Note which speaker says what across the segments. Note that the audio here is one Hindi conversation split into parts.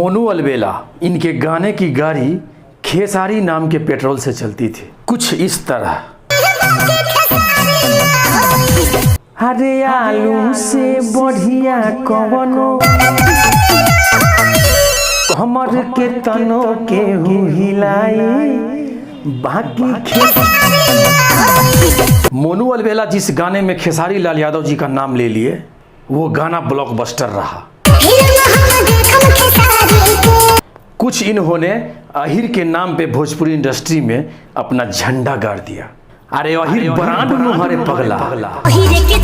Speaker 1: मोनू अलबेला, इनके गाने की गाड़ी खेसारी नाम के पेट्रोल से चलती थी, कुछ इस तरह। अरे आलू से बढ़िया कवनो हमर के तनो के हिलाई बाकी मोनू अलबेला जिस गाने में खेसारी लाल यादव जी का नाम ले लिए, वो गाना ब्लॉकबस्टर रहा। कुछ इन्होंने अहिर के नाम पे भोजपुरी इंडस्ट्री में अपना झंडा गाड़ दिया। अरे अहिर ब्रांड मुहरे पगला, अरे अहिर के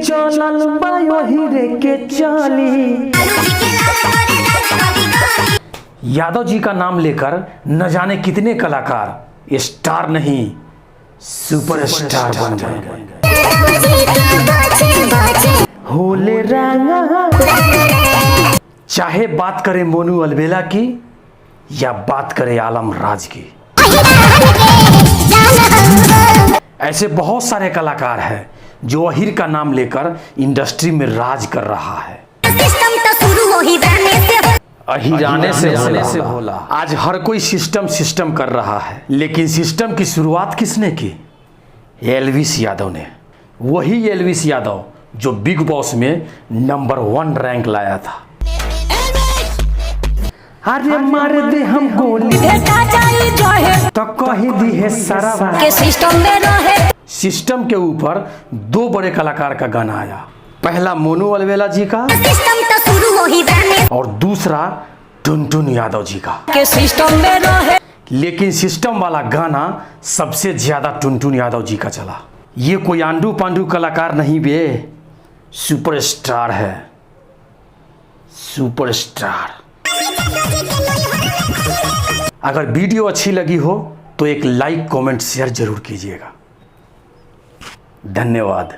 Speaker 1: चलल बा अहिर के चली। यादव जी का नाम लेकर न जाने कितने कलाकार स्टार नहीं सुपरस्टार बन गए। होले रंगा, चाहे बात करें मोनू अलबेला की या बात करें आलम राज की, ऐसे बहुत सारे कलाकार हैं जो अहिर का नाम लेकर इंडस्ट्री में राज कर रहा है। अहिर आने से होला। आज हर कोई सिस्टम कर रहा है, लेकिन सिस्टम की शुरुआत किसने की? एल्विस यादव ने। वही एल्विस यादव जो बिग बॉस में नंबर 1 रैंक लाया था। अरे मार दे हम गोली तो कही दी है सारा के सिस्टम में रहे। सिस्टम के ऊपर 2 बड़े कलाकार का गाना आया, पहला मोनू अलबेला जी का और दूसरा टुनटुन यादव जी का के सिस्टम में रहे। लेकिन सिस्टम वाला गाना सबसे ज्यादा टुनटुन यादव जी का चला। ये कोई आंडू पांडू कलाकार नहीं बे, सुपरस्टार है, सुपरस्टार। अगर वीडियो अच्छी लगी हो तो एक लाइक कमेंट शेयर जरूर कीजिएगा। धन्यवाद।